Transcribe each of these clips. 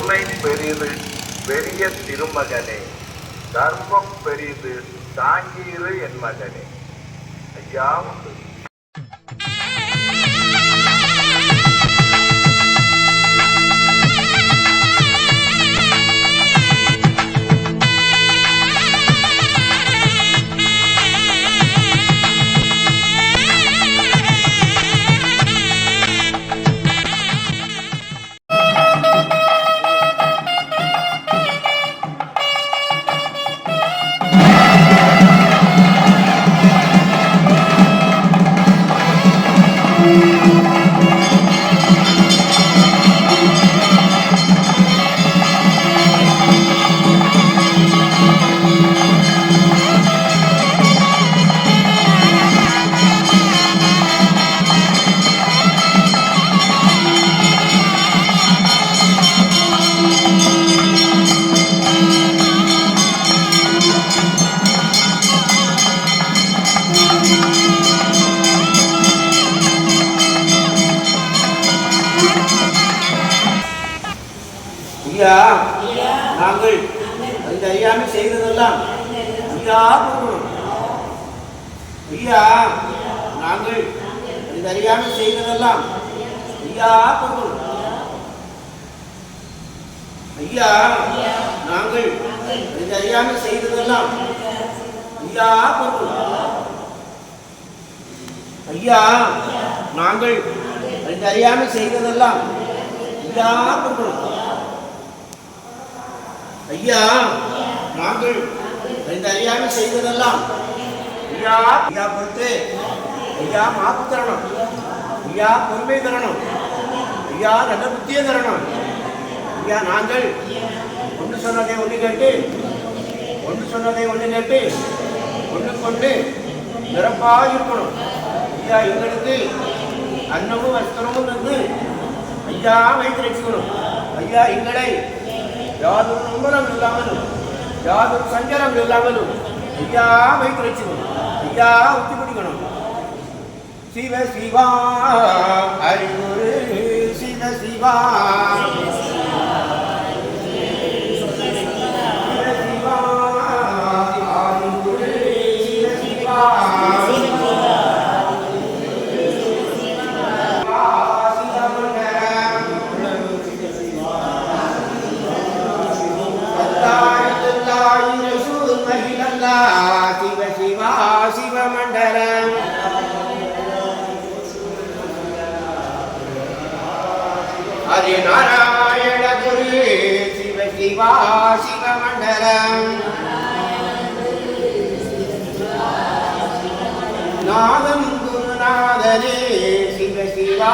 பொறுமை பெரிது பெரிய திருமகனே, தர்மம் பெரிது தாங்கீரு என் மகனே. ஐயா நாங்கள் இந்த அறியாமை செய்ததெல்லாம் ஐயா பொருள். ஐயா நாங்கள் இந்த அறியாமை செய்ததெல்லாம் ஐயா பொருள். ஐயா நாங்கள் இந்த அறியாமை செய்ததெல்லாம் ஐயா பொருள். ஐயா நாங்கள் இந்த அறியாமை செய்ததெல்லாம் ஐயா பொருள். ஐயா நாங்கள் இந்த அறியாமை செய்வதெல்லாம் ஐயா ஐயா பொறுத்து ஐயா மாப்பு தரணும், ஐயா பொறுமை தரணும், ஐயா நல்ல புத்திய தரணும். ஐயா நாங்கள் ஒன்று சொன்னதை ஒன்று கேட்டு ஒன்று கொண்டு நிரப்பாக இருக்கணும். ஐயா எங்களுக்கு அன்னமும் வஸ்திரமும் வந்து ஐயா வைத்து ரசிக்கணும். ஐயா எங்களை யாதொரு நம்பலம் இல்லாமலும் யாதொரு சஞ்சலம் இல்லாமலும் ஐயா வைத்து வச்சுக்கணும். ஐயா உச்சி பிடிக்கணும். சிவ சிவா அறிவுரு சிவ சிவா சிவ சிவா சிவமண்டலம். ஹரி நாராயண குரு சிவ சிவா சிவமண்டலம். நாதம் குருநாதனே சிவ சிவா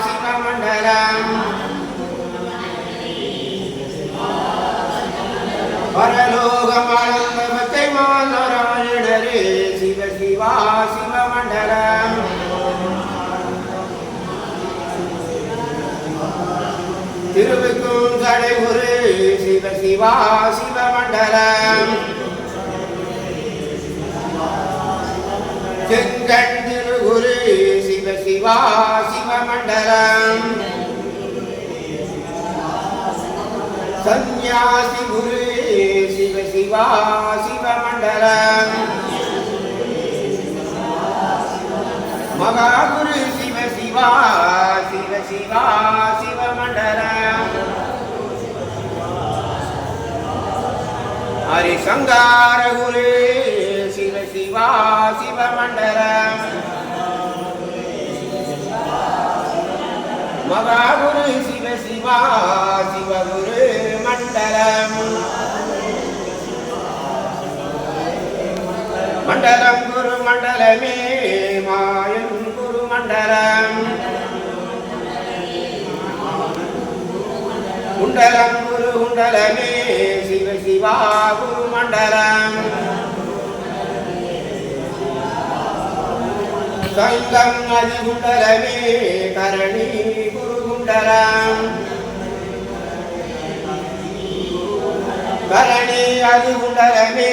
சிவமண்டலம். பரலோகமானந்தமத்தை நாராயணரே சிவ சிவா சிவமண்டலம். திருவிக்கும் கடைகுரு சிவ சிவா சிவமண்டலம். செங்கண் திருகுரு சிவ சிவா சிவமண்டலம். சந்நியாசி குரு சிவ சிவா சிவமண்டலம். மகாகுரு சிவ சிவா சிவ சிவா சிவமண்டலம். ஹரிசங்கார குரு சிவ சிவா சிவமண்டலம். மகாகுரு சிவ சிவா சிவகுரு மண்டலம். மண்டலம் குரு மண்டலமே மாயன் குரு மண்டலம். குண்டலம் குரு குண்டலமே சிவ சிவா குரு மண்டலம். சங்கம் அதி குண்டலமே கரணி குரு குண்டலம். கரணி அதி குண்டலமே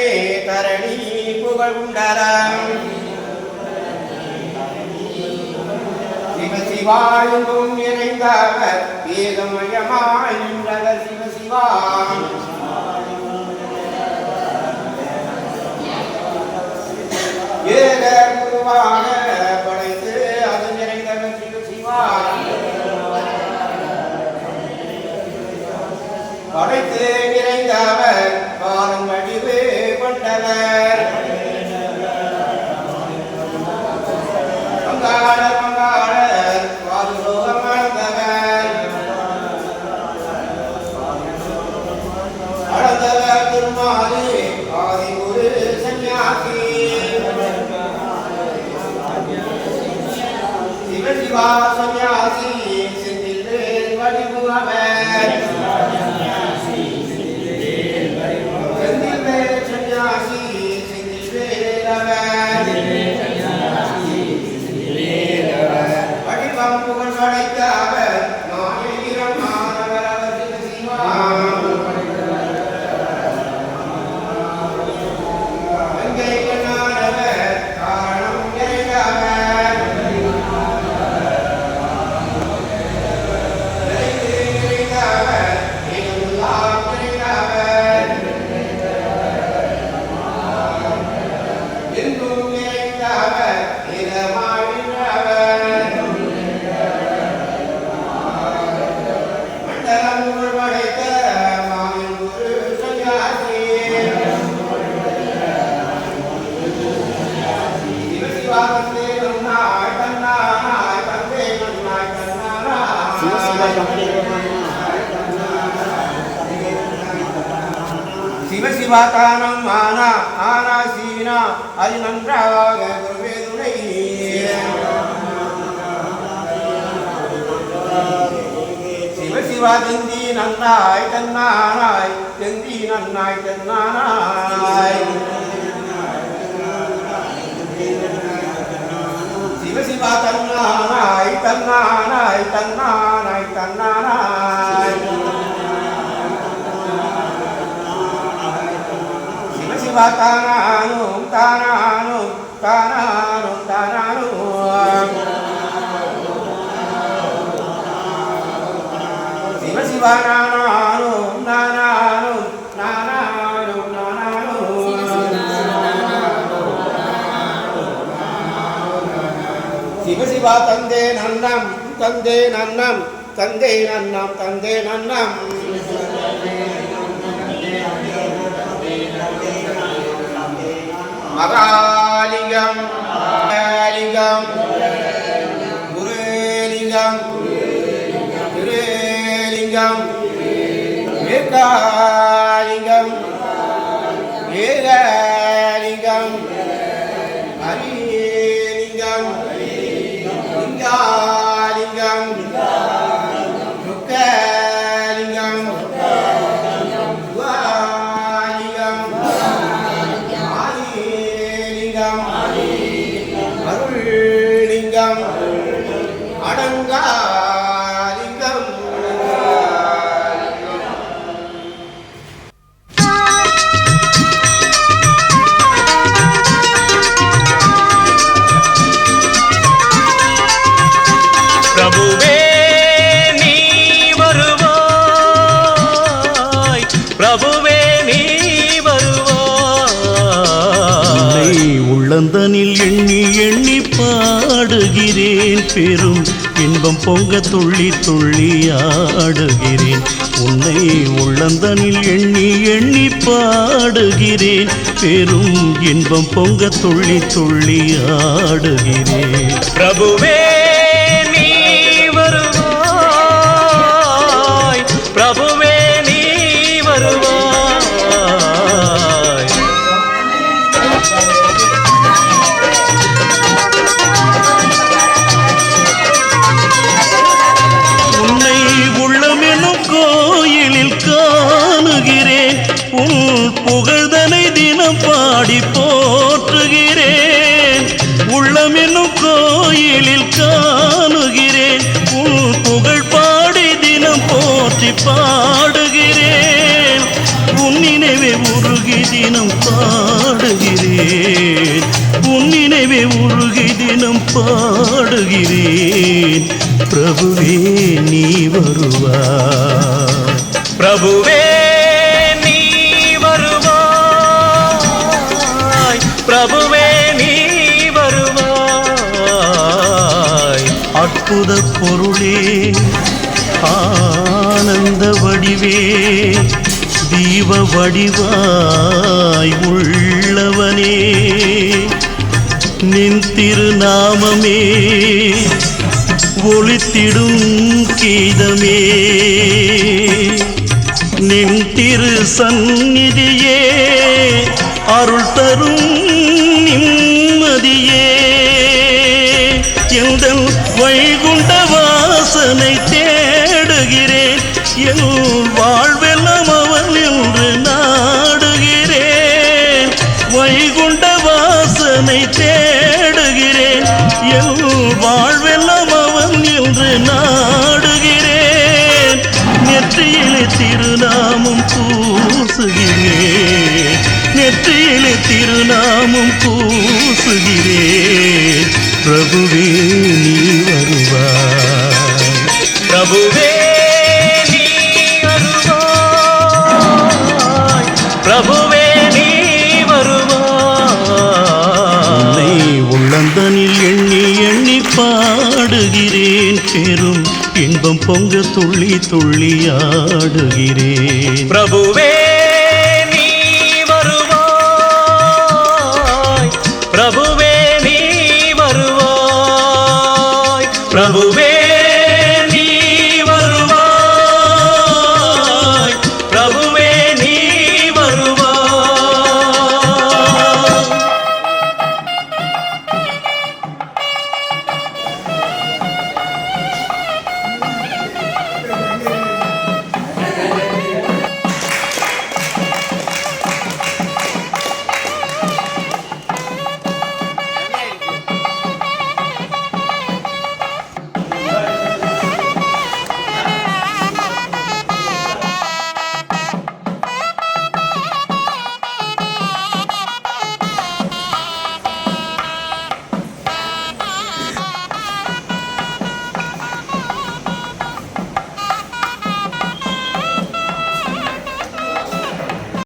கரணி புகழ் குண்டலம். சிவ சிவாயும் நிறைந்தவர் வேதமயமாய் நின்றவர் சிவ சிவ சிவா ஏக குருவாக படைத்து அது நிறைந்தவன் சிவா படைத்து நிறைந்தவர் பாலும் வடிவு கொண்டவர் மங்காளர் மங்காளர் பாதுலோகம் அளந்தவர் அளந்தவர் திருமாலி ஆதி குரு சன்னியாசி சிவசிவா சன்னியாசி செந்தில் வடிவு அவர் வடிவம் புகழ் படைத்த அவர் மாநிலம் மாணவர் அவர் சிவா வெங்கை கண்ணானவர் காரணம் நிறைந்தவர் நிறைந்தவர் எல்லாம் நிறைந்தவர் எங்கும் நிறைந்தவர் இதமாடினவர் மண்டலம் புகழ் படைத்த மாமின் குரு சன்னியாசி சிவசிவா தந்தே நன்னாய் தன்னாய் தந்தே நன்னாய் சிவசிவா தானம் ஆனா ஆனா சீனா அது நன்றாக குருவே துணை சிவசிவா தெந்தி நன்னாய் தன்னானாய் தெந்தி நன்னாய் தன்னானாய் சிவசிவா தன்னானாய் தன்னானாய் தன்னானாய் தன்னானாய் சிவசிவா தானானும் தானானும் தானானும் தானானும் சிவசிவா நானானும் நானானும் நானானும் நானானும் சிவசிவா தந்தே நன்னம் தந்தே நன்னம் தந்தே நன்னம் தந்தே நன்னம் மகாலிங்கம் லிங்கம் குருலிங்கம் திருலிங்கம் ஏகாலிங்கம் ஏகலிங்கம் ஹரிலிங்கம் லிங்காலிங்கம் ருக்கலிங்கம் அருள்லிங்கம் அடங்காலிங்கம் பிரபுவே நீ வருவாய் பிரபுவே நீ வருவாய் உள்ளந்தனில் எண்ணி எண்ணி பாடுகிறேன் பெரும் இன்பம் பொங்க துள்ளி துள்ளி ஆடுகிறேன் உன்னை உள்ளந்தனில் எண்ணி எண்ணி பாடுகிறேன் பெரும் இன்பம் பொங்க துள்ளி துள்ளி ஆடுகிறேன் பிரபுவே நீ வருவாய் பிரபுவே நீ வருவாய் உன்னை உள்ளமெனும் கோயிலில் காணுகிறேன் உன் புகழ்தனை தினம் பாடி போற்றுகிறேன் உள்ளமெனும் கோயிலில் காணுகிறேன் உன் புகழ் பாடி தினம் போற்றி பாடுகிறேன் உன் நினைவே உருகி தினம் பாடுகிறேன் உன் நினைவே உருகி தினம் பாடுகிறேன் பிரபுவே நீ வருவாய் பிரபுவே அற்புத பொருளே ஆனந்த வடிவே தீப வடிவாய் உள்ளவனே நின் திருநாமமே ஒளித்திடும் கீதமே நின் திரு சந்நிதியே அருள் தரும் நிம்மதியே எந்தன் வைகுண்ட வாசனை தேடுகிறேன் என் வாழ்வெல்லாம் அவன் என்று நாடுகிறேன் வைகுண்ட வாசனை தேடுகிறேன் என் வாழ்வெல்லாம் அவன் என்று நாடுகிறேன் நெற்றியிலே திருநாமம் பூசுகிறேன் நெற்றியிலே திருநாமம் பூசுகிறேன் பிரபுவே நீ வருவாய் பிரபுவே நீ வருவாய் பிரபுவே நீ வருவாய் உள்ளந்தனில் எண்ணி எண்ணி பாடுகிறேன் பெரும் இன்பம் பொங்க துள்ளி துள்ளி ஆடுகிறேன் பிரபுவே